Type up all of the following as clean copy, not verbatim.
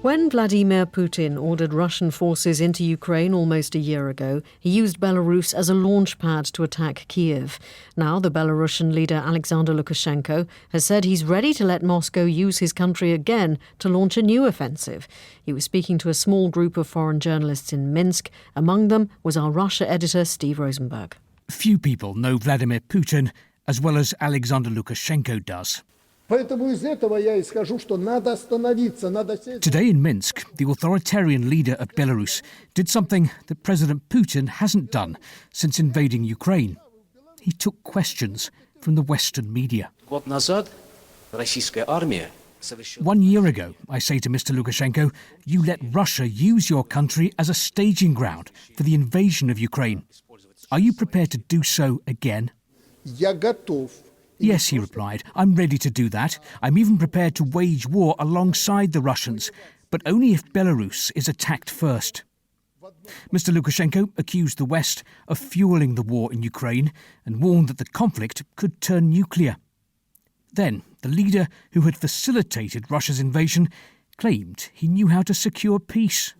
When Vladimir Putin ordered Russian forces into Ukraine almost a year ago, he used Belarus as a launchpad to attack Kiev. Now the Belarusian leader Alexander Lukashenko has said he's ready to let Moscow use his country again to launch a new offensive. He was speaking to a small group of foreign journalists in Minsk. Among them was our Russia editor Steve Rosenberg. Few people know Vladimir Putin as well as Alexander Lukashenko does. Today in Minsk, the authoritarian leader of Belarus did something that President Putin hasn't done since invading Ukraine. He took questions from the Western media. 1 year ago, I say to Mr. Lukashenko, you let Russia use your country as a staging ground for the invasion of Ukraine. Are you prepared to do so again? Yes, he replied, I'm ready to do that. I'm even prepared to wage war alongside the Russians, but only if Belarus is attacked first. Mr. Lukashenko accused the West of fueling the war in Ukraine and warned that the conflict could turn nuclear. Then, the leader who had facilitated Russia's invasion claimed he knew how to secure peace.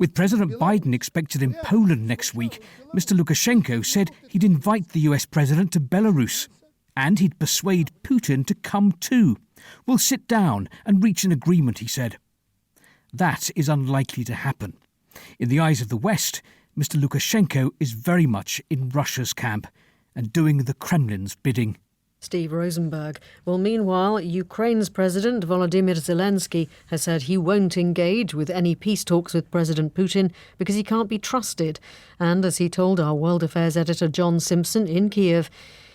With President Biden expected in Poland next week, Mr. Lukashenko said he'd invite the US president to Belarus and he'd persuade Putin to come too. We'll sit down and reach an agreement, he said. That is unlikely to happen. In the eyes of the West, Mr. Lukashenko is very much in Russia's camp and doing the Kremlin's bidding. Steve Rosenberg. Well, meanwhile, Ukraine's President Volodymyr Zelensky has said he won't engage with any peace talks with President Putin because he can't be trusted. And as he told our World Affairs editor John Simpson in Kiev,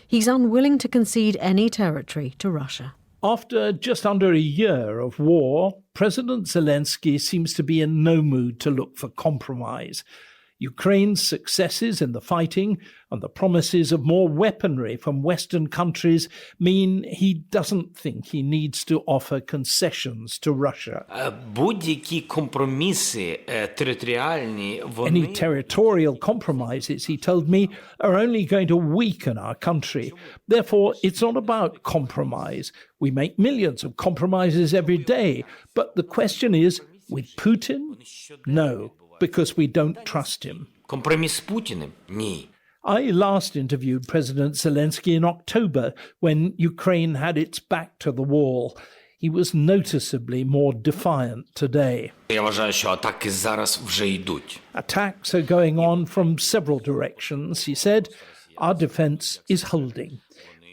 he's unwilling to concede any territory to Russia. After just under a year of war, President Zelensky seems to be in no mood to look for compromise. Ukraine's successes in the fighting and the promises of more weaponry from Western countries mean he doesn't think he needs to offer concessions to Russia. Any territorial compromises, he told me, are only going to weaken our country. Therefore, it's not about compromise. We make millions of compromises every day. But the question is, with Putin? No. Because we don't trust him. I last interviewed President Zelensky in October when Ukraine had its back to the wall. He was noticeably more defiant today. Attacks are going on from several directions, he said. Our defense is holding.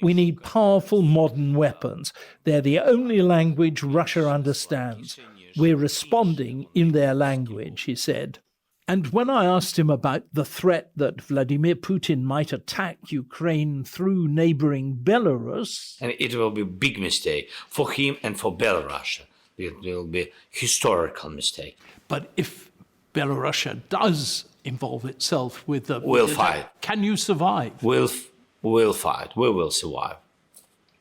We need powerful modern weapons. They're the only language Russia understands. We're responding in their language, he said. And when I asked him about the threat that Vladimir Putin might attack Ukraine through neighboring Belarus... And it will be a big mistake for him and for Belarus. It will be a historical mistake. But if Belarus does involve itself with the... We'll fight. Can you survive? We'll fight. We will survive.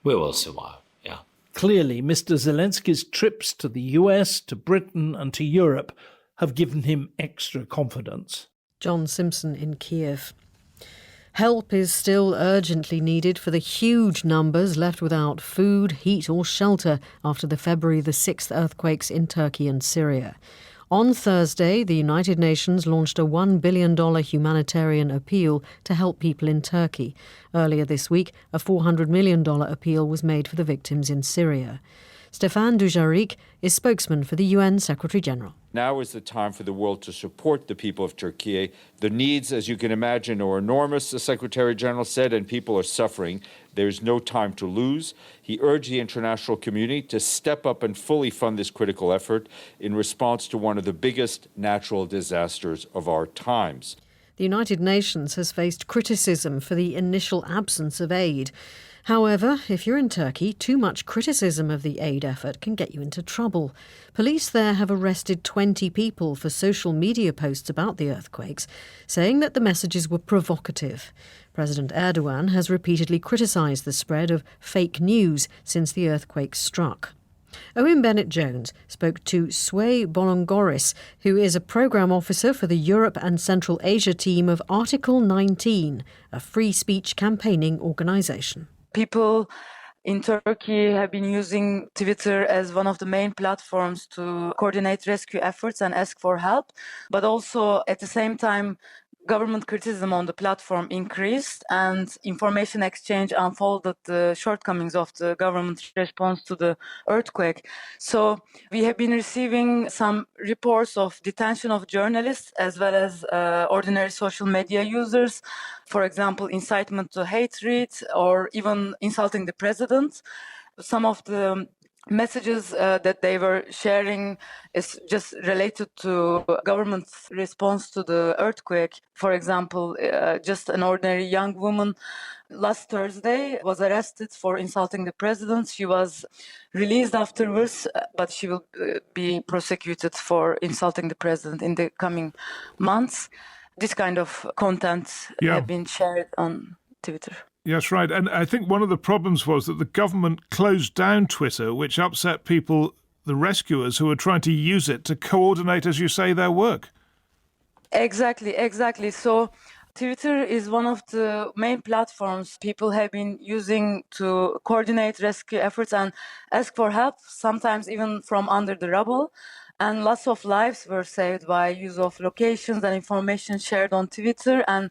We will survive, yeah. Clearly, Mr. Zelensky's trips to the US, to Britain and to Europe have given him extra confidence. John Simpson in Kiev. Help is still urgently needed for the huge numbers left without food, heat or shelter after the February the 6th earthquakes in Turkey and Syria. On Thursday, the United Nations launched a $1 billion humanitarian appeal to help people in Turkey. Earlier this week, a $400 million appeal was made for the victims in Syria. Stefan Dujarric is spokesman for the UN Secretary-General. Now is the time for the world to support the people of Turkey. The needs, as you can imagine, are enormous, the Secretary-General said, and people are suffering. There's no time to lose. He urged the international community to step up and fully fund this critical effort in response to one of the biggest natural disasters of our times. The United Nations has faced criticism for the initial absence of aid. However, if you're in Turkey, too much criticism of the aid effort can get you into trouble. Police there have arrested 20 people for social media posts about the earthquakes, saying that the messages were provocative. President Erdogan has repeatedly criticised the spread of fake news since the earthquake struck. Owen Bennett-Jones spoke to Sway Bolongoris, who is a programme officer for the Europe and Central Asia team of Article 19, a free speech campaigning organisation. People in Turkey have been using Twitter as one of the main platforms to coordinate rescue efforts and ask for help. But also at the same time, government criticism on the platform increased and information exchange unfolded the shortcomings of the government response to the earthquake. So we have been receiving some reports of detention of journalists as well as ordinary social media users, for example, incitement to hatred or even insulting the president. Some of the messages that they were sharing is just related to government's response to the earthquake. For example, just an ordinary young woman last Thursday was arrested for insulting the president. She was released afterwards, but she will be prosecuted for insulting the president in the coming months. This kind of content have been shared on Twitter. Yes, right. And I think one of the problems was that the government closed down Twitter, which upset people, the rescuers, who were trying to use it to coordinate, as you say, their work. Exactly. So Twitter is one of the main platforms people have been using to coordinate rescue efforts and ask for help, sometimes even from under the rubble. And lots of lives were saved by use of locations and information shared on Twitter. And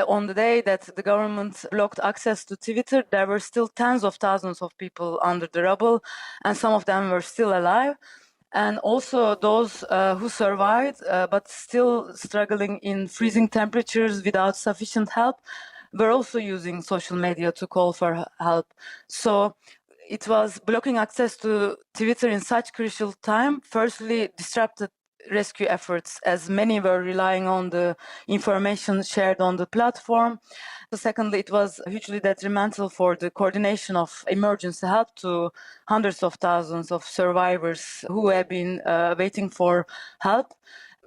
on the day that the government blocked access to Twitter, there were still tens of thousands of people under the rubble, and some of them were still alive. And also those who survived, but still struggling in freezing temperatures without sufficient help, were also using social media to call for help. So it was blocking access to Twitter in such crucial time, firstly disrupted rescue efforts, as many were relying on the information shared on the platform. Secondly, it was hugely detrimental for the coordination of emergency help to hundreds of thousands of survivors who have been waiting for help.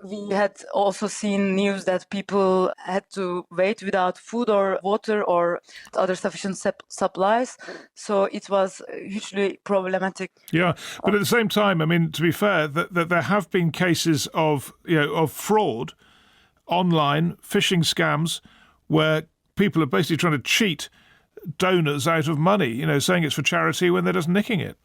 We had also seen news that people had to wait without food or water or other sufficient supplies. So it was hugely problematic. Yeah, but at the same time, I mean, to be fair, that there have been cases of fraud, online phishing scams, where people are basically trying to cheat donors out of money, saying it's for charity when they're just nicking it.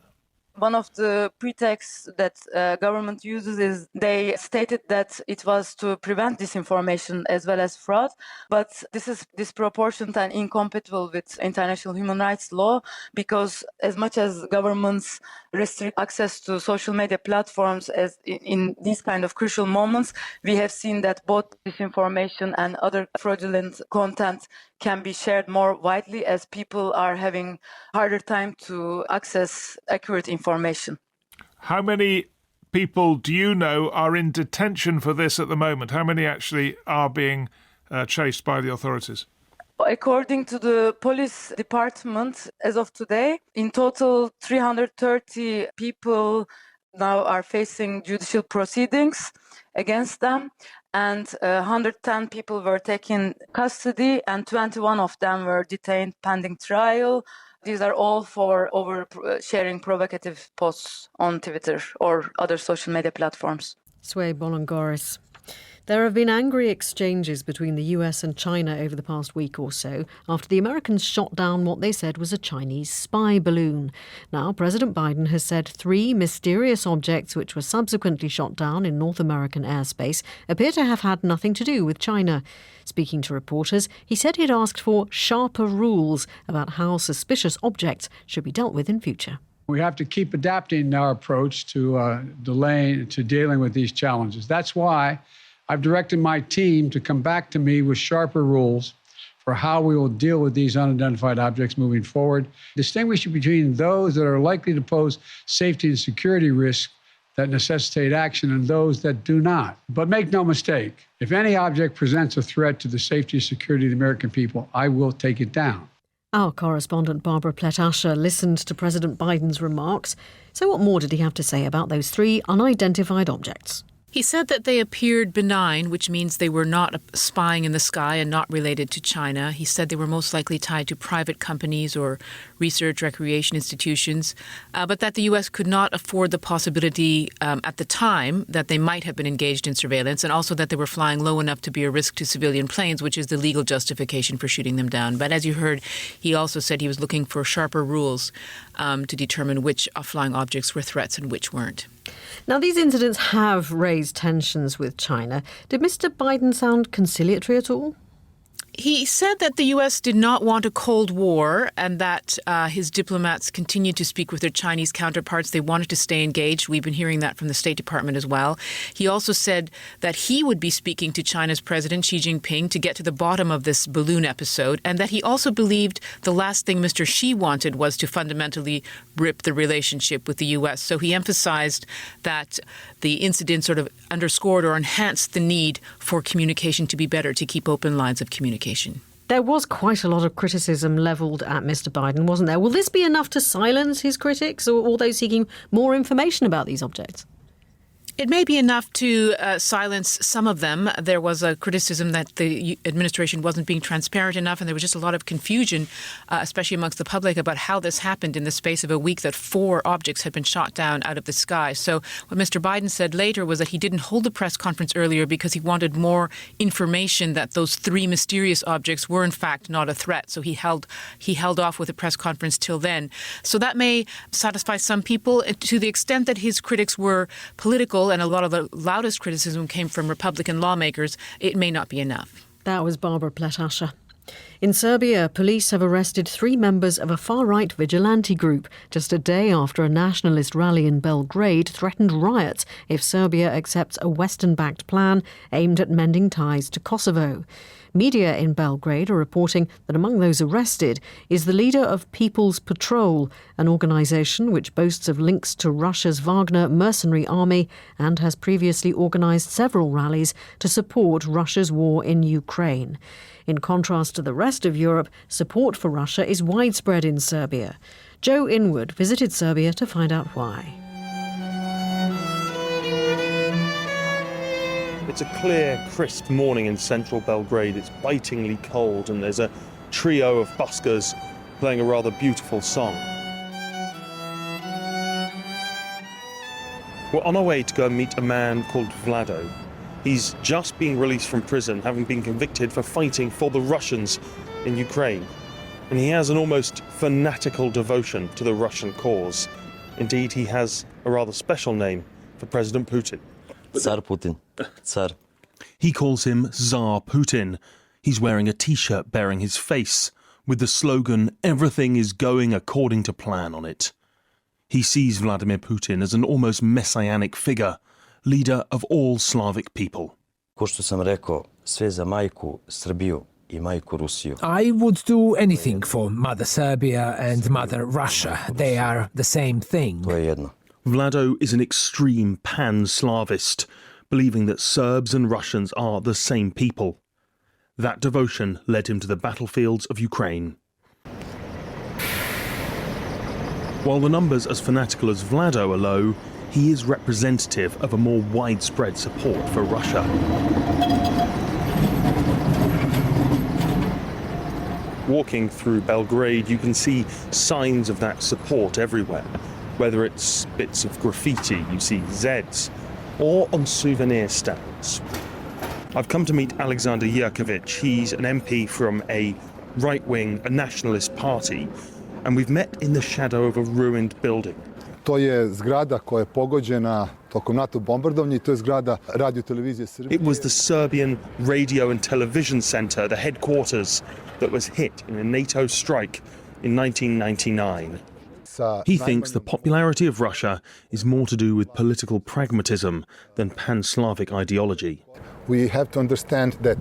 One of the pretexts that government uses is they stated that it was to prevent disinformation as well as fraud, but this is disproportionate and incompatible with international human rights law, because as much as governments restrict access to social media platforms as in these kind of crucial moments, we have seen that both disinformation and other fraudulent content can be shared more widely as people are having harder time to access accurate information. How many people do you know are in detention for this at the moment? How many actually are being chased by the authorities? According to the police department, as of today, in total 330 people now are facing judicial proceedings against them, and 110 people were taken custody, and 21 of them were detained pending trial. These are all for sharing provocative posts on Twitter or other social media platforms. Sway Bolongoris. There have been angry exchanges between the US and China over the past week or so after the Americans shot down what they said was a Chinese spy balloon. Now, President Biden has said 3 mysterious objects which were subsequently shot down in North American airspace appear to have had nothing to do with China. Speaking to reporters, he said he'd asked for sharper rules about how suspicious objects should be dealt with in future. We have to keep adapting our approach to dealing with these challenges. That's why I've directed my team to come back to me with sharper rules for how we will deal with these unidentified objects moving forward, distinguishing between those that are likely to pose safety and security risks that necessitate action and those that do not. But make no mistake, if any object presents a threat to the safety and security of the American people, I will take it down. Our correspondent Barbara Plett-Asher listened to President Biden's remarks. So what more did he have to say about those 3 unidentified objects? He said that they appeared benign, which means they were not spying in the sky and not related to China. He said they were most likely tied to private companies or research recreation institutions, but that the U.S. could not afford the possibility at the time that they might have been engaged in surveillance, and also that they were flying low enough to be a risk to civilian planes, which is the legal justification for shooting them down. But as you heard, he also said he was looking for sharper rules to determine which flying objects were threats and which weren't. Now, these incidents have raised tensions with China. Did Mr. Biden sound conciliatory at all? He said that the U.S. did not want a Cold War and that his diplomats continued to speak with their Chinese counterparts. They wanted to stay engaged. We've been hearing that from the State Department as well. He also said that he would be speaking to China's President Xi Jinping to get to the bottom of this balloon episode, and that he also believed the last thing Mr. Xi wanted was to fundamentally rip the relationship with the U.S. So he emphasized that the incident sort of underscored or enhanced the need for communication to be better, to keep open lines of communication. There was quite a lot of criticism levelled at Mr. Biden, wasn't there? Will this be enough to silence his critics or those seeking more information about these objects? It may be enough to silence some of them. There was a criticism that the administration wasn't being transparent enough, and there was just a lot of confusion, especially amongst the public, about how this happened in the space of a week, that 4 objects had been shot down out of the sky. So what Mr. Biden said later was that he didn't hold the press conference earlier because he wanted more information that those 3 mysterious objects were in fact not a threat. So he held off with a press conference till then. So that may satisfy some people to the extent that his critics were political, and a lot of the loudest criticism came from Republican lawmakers. It may not be enough. That was Barbara Pletasha. In Serbia, police have arrested 3 members of a far-right vigilante group just a day after a nationalist rally in Belgrade threatened riots if Serbia accepts a Western-backed plan aimed at mending ties to Kosovo. Media in Belgrade are reporting that among those arrested is the leader of People's Patrol, an organisation which boasts of links to Russia's Wagner mercenary army and has previously organised several rallies to support Russia's war in Ukraine. In contrast to the rest of Europe, support for Russia is widespread in Serbia. Joe Inwood visited Serbia to find out why. It's a clear, crisp morning in central Belgrade. It's bitingly cold, and there's a trio of buskers playing a rather beautiful song. We're on our way to go and meet a man called Vlado. He's just been released from prison, having been convicted for fighting for the Russians in Ukraine. And he has an almost fanatical devotion to the Russian cause. Indeed, he has a rather special name for President Putin. Tsar Putin. Tsar. He calls him Tsar Putin. He's wearing a T-shirt bearing his face with the slogan, "Everything is going according to plan" on it. He sees Vladimir Putin as an almost messianic figure, leader of all Slavic people. Ko što sam rekao, sve za majku Srbiju I majku Rusiju. I would do anything for Mother Serbia and Mother Russia. They are the same thing. To je jedno. Vlado is an extreme pan-Slavist, believing that Serbs and Russians are the same people. That devotion led him to the battlefields of Ukraine. While the numbers as fanatical as Vlado are low, he is representative of a more widespread support for Russia. Walking through Belgrade, you can see signs of that support everywhere. Whether it's bits of graffiti, you see Zs, or on souvenir stands. I've come to meet Alexander Yerkovich. He's an MP from a right-wing, a nationalist party, and we've met in the shadow of a ruined building. To je zgrada koja je pogođena tokom NATO bombardovanja I to je zgrada Radio Televizije Srbije. It was the Serbian Radio and Television Center, the headquarters, that was hit in a NATO strike in 1999. He thinks the popularity of Russia is more to do with political pragmatism than pan-Slavic ideology. We have to understand that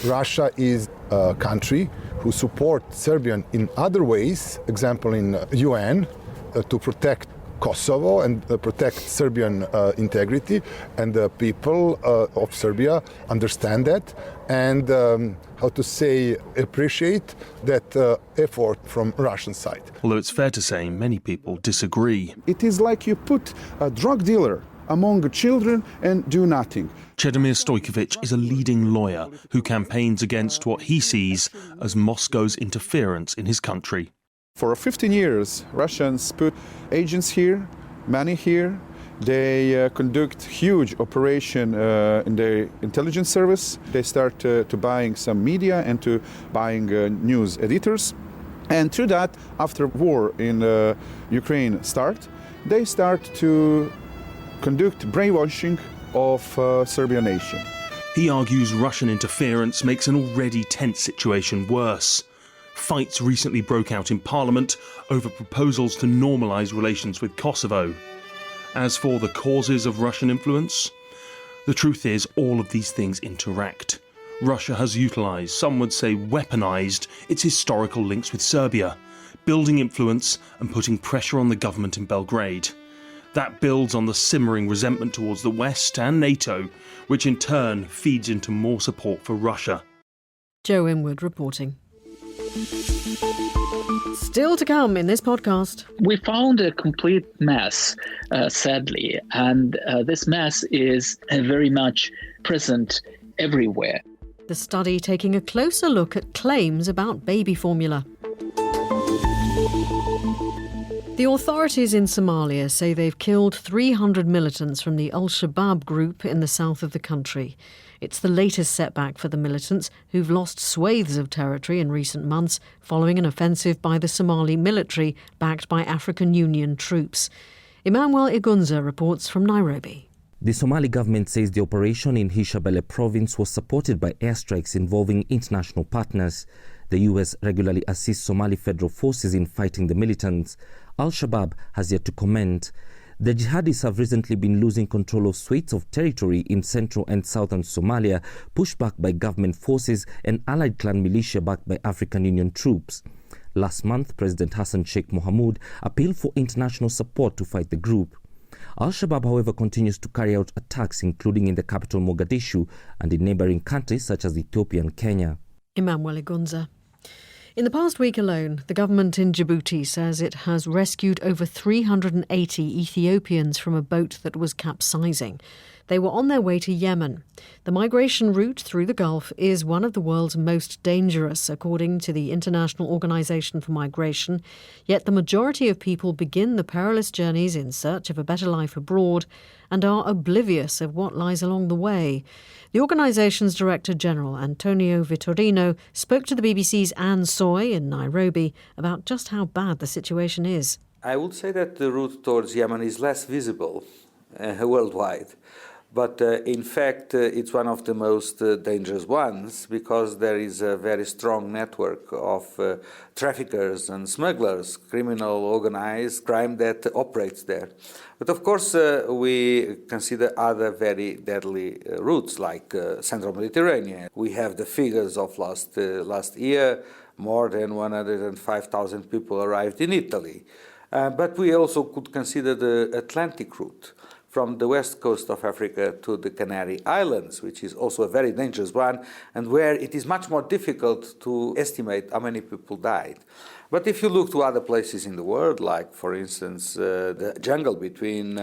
Russia is a country who supports Serbia in other ways, example in UN, to protect Kosovo and protect Serbian integrity, and the people of Serbia understand that and appreciate that effort from Russian side. Although it's fair to say many people disagree. It is like you put a drug dealer among children and do nothing. Chedomir Stojkovic is a leading lawyer who campaigns against what he sees as Moscow's interference in his country. For 15 years, Russians put agents here, money here. They conduct huge operation in their intelligence service. They start to buying some media and to buying news editors. And through that, after war in Ukraine they start to conduct brainwashing of Serbian nation. He argues Russian interference makes an already tense situation worse. Fights recently broke out in Parliament over proposals to normalise relations with Kosovo. As for the causes of Russian influence, the truth is all of these things interact. Russia has utilised, some would say weaponised, its historical links with Serbia, building influence and putting pressure on the government in Belgrade. That builds on the simmering resentment towards the West and NATO, which in turn feeds into more support for Russia. Joe Inwood reporting. Still to come in this podcast. We found a complete mess, sadly, and this mess is very much present everywhere. The study taking a closer look at claims about baby formula. The authorities in Somalia say they've killed 300 militants from the Al-Shabaab group in the south of the country. It's the latest setback for the militants, who've lost swathes of territory in recent months following an offensive by the Somali military backed by African Union troops. Emmanuel Igunza reports from Nairobi. The Somali government says the operation in Hirshabelle province was supported by airstrikes involving international partners. The US regularly assists Somali federal forces in fighting the militants. Al-Shabaab has yet to comment. The jihadists have recently been losing control of swathes of territory in central and southern Somalia, pushed back by government forces and allied clan militia backed by African Union troops. Last month, President Hassan Sheikh Mohamud appealed for international support to fight the group. Al-Shabaab, however, continues to carry out attacks, including in the capital Mogadishu and in neighbouring countries such as Ethiopia and Kenya. Emmanuel Igunza. In the past week alone, the government in Djibouti says it has rescued over 380 Ethiopians from a boat that was capsizing. They were on their way to Yemen. The migration route through the Gulf is one of the world's most dangerous, according to the International Organization for Migration. Yet the majority of people begin the perilous journeys in search of a better life abroad and are oblivious of what lies along the way. The organisation's Director General, Antonio Vitorino, spoke to the BBC's Anne Soy in Nairobi about just how bad the situation is. I would say that the route towards Yemen is less visible worldwide. But in fact, it's one of the most dangerous ones because there is a very strong network of traffickers and smugglers, criminal organized crime that operates there. But of course, we consider other very deadly routes like Central Mediterranean. We have the figures of last year, more than 105,000 people arrived in Italy. But we also could consider the Atlantic route, from the west coast of Africa to the Canary Islands, which is also a very dangerous one, and where it is much more difficult to estimate how many people died. But if you look to other places in the world, like, for instance, the jungle between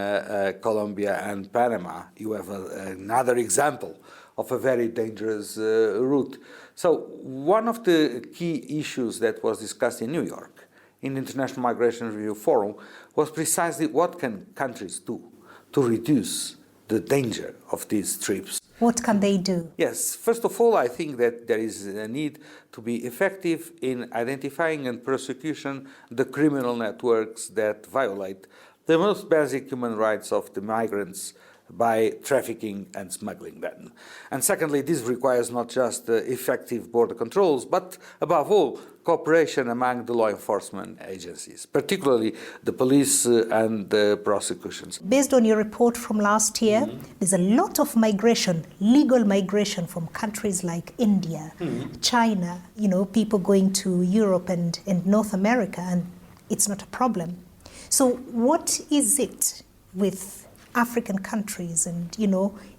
Colombia and Panama, you have another example of a very dangerous route. So one of the key issues that was discussed in New York, in the International Migration Review Forum, was precisely what can countries do to reduce the danger of these trips. What can they do? Yes, first of all, I think that there is a need to be effective in identifying and prosecution the criminal networks that violate the most basic human rights of the migrants by trafficking and smuggling them. And secondly, this requires not just effective border controls, but above all, cooperation among the law enforcement agencies, particularly the police and the prosecutions. Based on your report from last year, there's a lot of migration, legal migration from countries like India, China, people going to Europe and North America, and it's not a problem. So what is it with African countries and,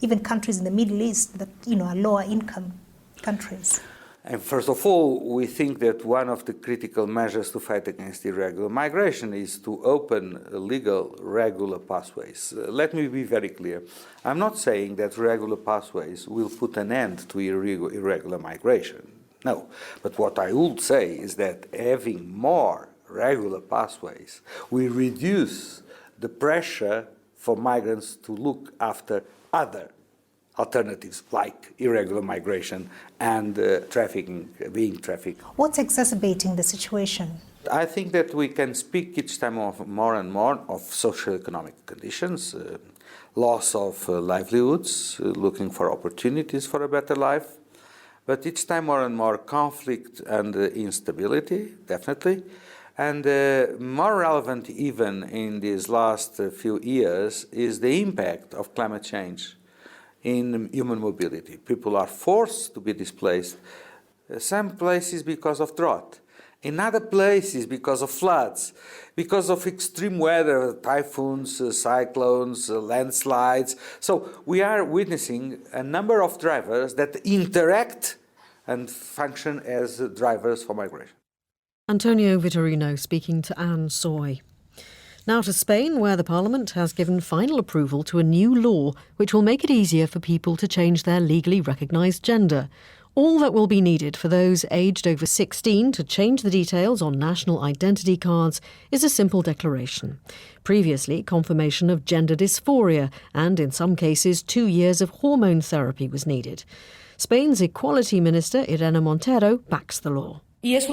even countries in the Middle East that, are lower income countries? And first of all, we think that one of the critical measures to fight against irregular migration is to open legal, regular pathways. Let me be very clear. I'm not saying that regular pathways will put an end to irregular migration. No. But what I would say is that having more regular pathways will reduce the pressure for migrants to look after other alternatives like irregular migration and being trafficked. What's exacerbating the situation? I think that we can speak each time of more and more of socio-economic conditions, loss of livelihoods, looking for opportunities for a better life, but each time more and more conflict and instability, definitely. And more relevant even in these last few years is the impact of climate change in human mobility. People are forced to be displaced, some places because of drought, in other places because of floods, because of extreme weather, typhoons, cyclones, landslides. So we are witnessing a number of drivers that interact and function as drivers for migration. Antonio Vitorino speaking to Anne Soy. Now to Spain, where the Parliament has given final approval to a new law which will make it easier for people to change their legally recognised gender. All that will be needed for those aged over 16 to change the details on national identity cards is a simple declaration. Previously, confirmation of gender dysphoria and, in some cases, 2 years of hormone therapy was needed. Spain's Equality Minister, Irene Montero, backs the law. It's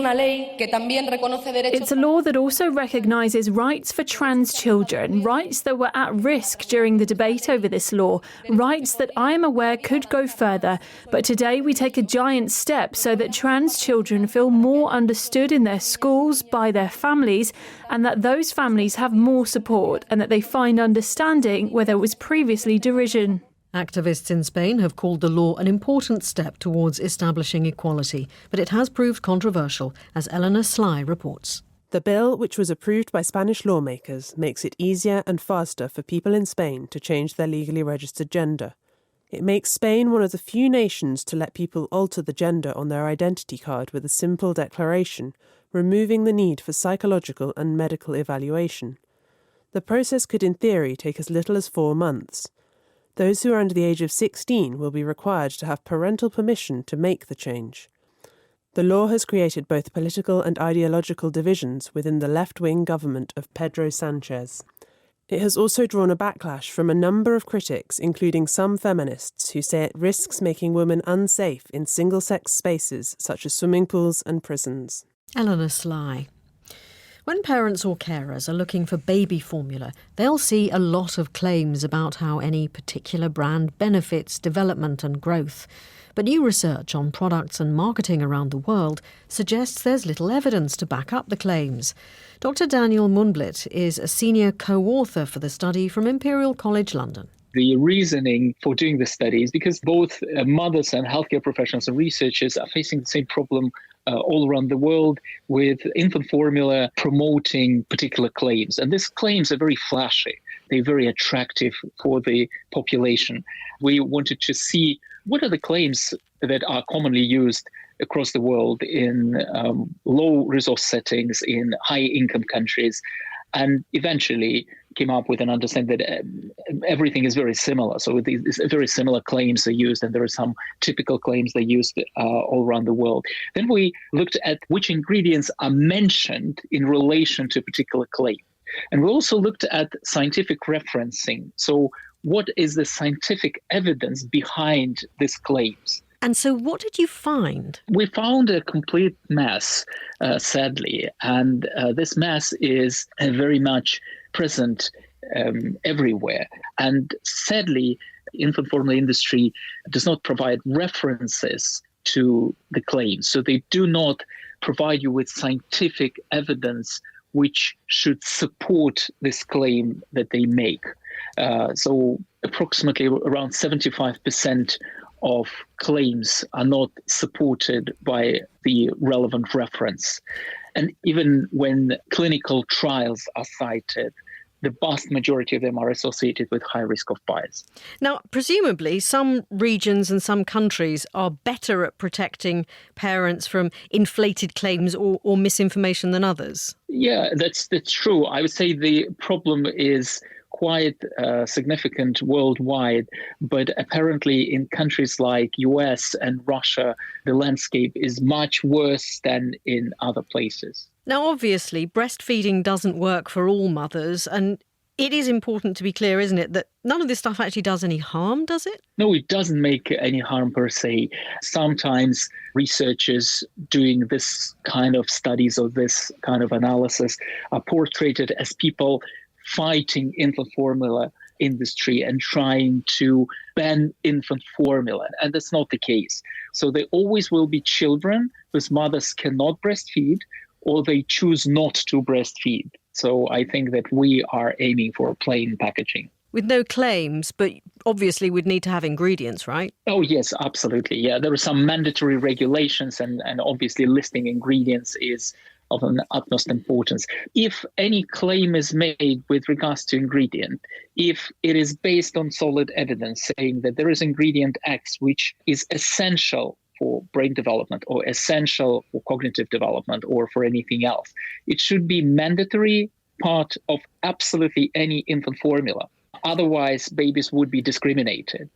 a law that also recognises rights for trans children, rights that were at risk during the debate over this law, rights that I am aware could go further. But today we take a giant step so that trans children feel more understood in their schools, by their families, and that those families have more support and that they find understanding where there was previously derision. Activists in Spain have called the law an important step towards establishing equality, but it has proved controversial, as Eleanor Sly reports. The bill, which was approved by Spanish lawmakers, makes it easier and faster for people in Spain to change their legally registered gender. It makes Spain one of the few nations to let people alter the gender on their identity card with a simple declaration, removing the need for psychological and medical evaluation. The process could in theory take as little as 4 months. Those who are under the age of 16 will be required to have parental permission to make the change. The law has created both political and ideological divisions within the left-wing government of Pedro Sanchez. It has also drawn a backlash from a number of critics, including some feminists who say it risks making women unsafe in single-sex spaces such as swimming pools and prisons. Eleanor Sly. When parents or carers are looking for baby formula, they'll see a lot of claims about how any particular brand benefits development and growth. But new research on products and marketing around the world suggests there's little evidence to back up the claims. Dr. Daniel Munblit is a senior co-author for the study from Imperial College London. The reasoning for doing this study is because both mothers and healthcare professionals and researchers are facing the same problem all around the world with infant formula promoting particular claims. And these claims are very flashy. They're very attractive for the population. We wanted to see what are the claims that are commonly used across the world in low resource settings, in high income countries, and eventually came up with an understanding that everything is very similar. So these very similar claims are used, and there are some typical claims they used all around the world. Then we looked at which ingredients are mentioned in relation to a particular claim. And we also looked at scientific referencing. So what is the scientific evidence behind these claims? And so what did you find? We found a complete mess, sadly. And this mess is very much present everywhere. And sadly, infant formula industry does not provide references to the claims. So they do not provide you with scientific evidence which should support this claim that they make. So approximately around 75% of claims are not supported by the relevant reference. And even when clinical trials are cited, the vast majority of them are associated with high risk of bias. Now, presumably, some regions and some countries are better at protecting parents from inflated claims or misinformation than others. Yeah, that's true. I would say the problem is quite significant worldwide, but apparently in countries like US and Russia, the landscape is much worse than in other places. Now, obviously, breastfeeding doesn't work for all mothers, and it is important to be clear, isn't it, that none of this stuff actually does any harm, does it? No, it doesn't make any harm per se. Sometimes researchers doing this kind of studies or this kind of analysis are portrayed as people fighting infant formula industry and trying to ban infant formula. And that's not the case. So there always will be children whose mothers cannot breastfeed or they choose not to breastfeed. So I think that we are aiming for plain packaging. With no claims, but obviously we'd need to have ingredients, right? Oh, yes, absolutely. Yeah, there are some mandatory regulations and obviously listing ingredients is of an utmost importance. If any claim is made with regards to ingredient, if it is based on solid evidence saying that there is ingredient X which is essential for brain development or essential for cognitive development or for anything else, it should be mandatory part of absolutely any infant formula. Otherwise, babies would be discriminated.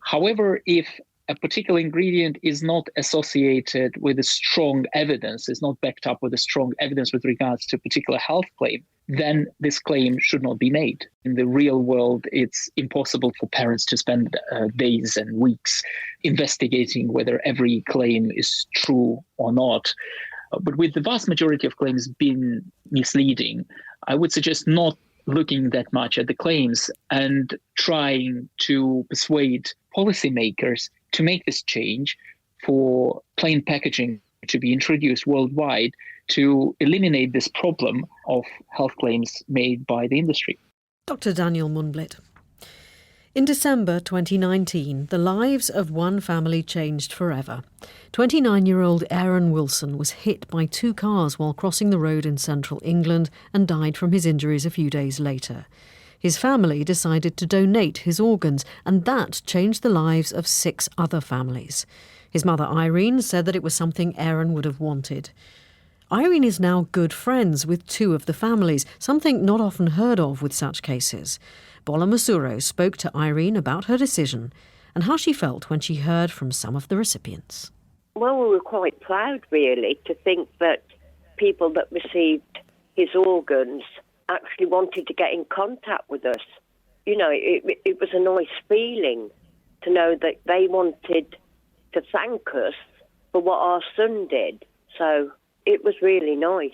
However, if a particular ingredient is not associated with a strong evidence, is not backed up with a strong evidence with regards to a particular health claim, then this claim should not be made. In the real world, it's impossible for parents to spend days and weeks investigating whether every claim is true or not. But with the vast majority of claims being misleading, I would suggest not looking that much at the claims and trying to persuade policymakers to make this change for plain packaging to be introduced worldwide to eliminate this problem of health claims made by the industry. Dr. Daniel Munblit. In December 2019, the lives of one family changed forever. 29-year-old Aaron Wilson was hit by two cars while crossing the road in central England and died from his injuries a few days later. His family decided to donate his organs, and that changed the lives of 6 other families. His mother, Irene, said that it was something Aaron would have wanted. Irene is now good friends with 2 of the families, something not often heard of with such cases. Bola Masuro spoke to Irene about her decision and how she felt when she heard from some of the recipients. Well, we were quite proud, really, to think that people that received his organs actually wanted to get in contact with us. You know, it was a nice feeling to know that they wanted to thank us for what our son did. So it was really nice.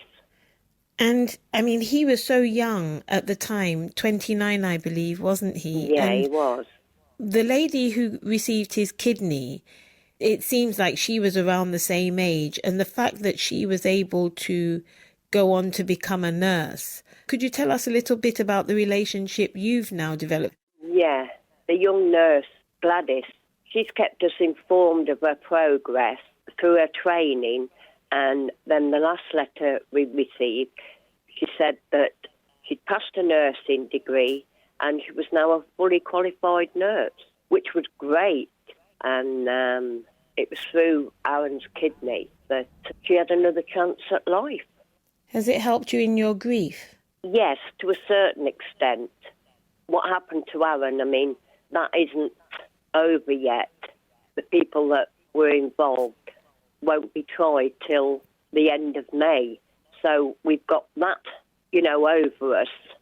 And, I mean, he was so young at the time, 29, I believe, wasn't he? Yeah, and he was. The lady who received his kidney, it seems like she was around the same age. And the fact that she was able to go on to become a nurse. Could you tell us a little bit about the relationship you've now developed? Yeah, the young nurse, Gladys, she's kept us informed of her progress through her training. And then the last letter we received, she said that she'd passed a nursing degree and she was now a fully qualified nurse, which was great. And it was through Aaron's kidney that she had another chance at life. Has it helped you in your grief? Yes, to a certain extent. What happened to Aaron, I mean, that isn't over yet. The people that were involved won't be tried till the end of May. So we've got that, you know, over us.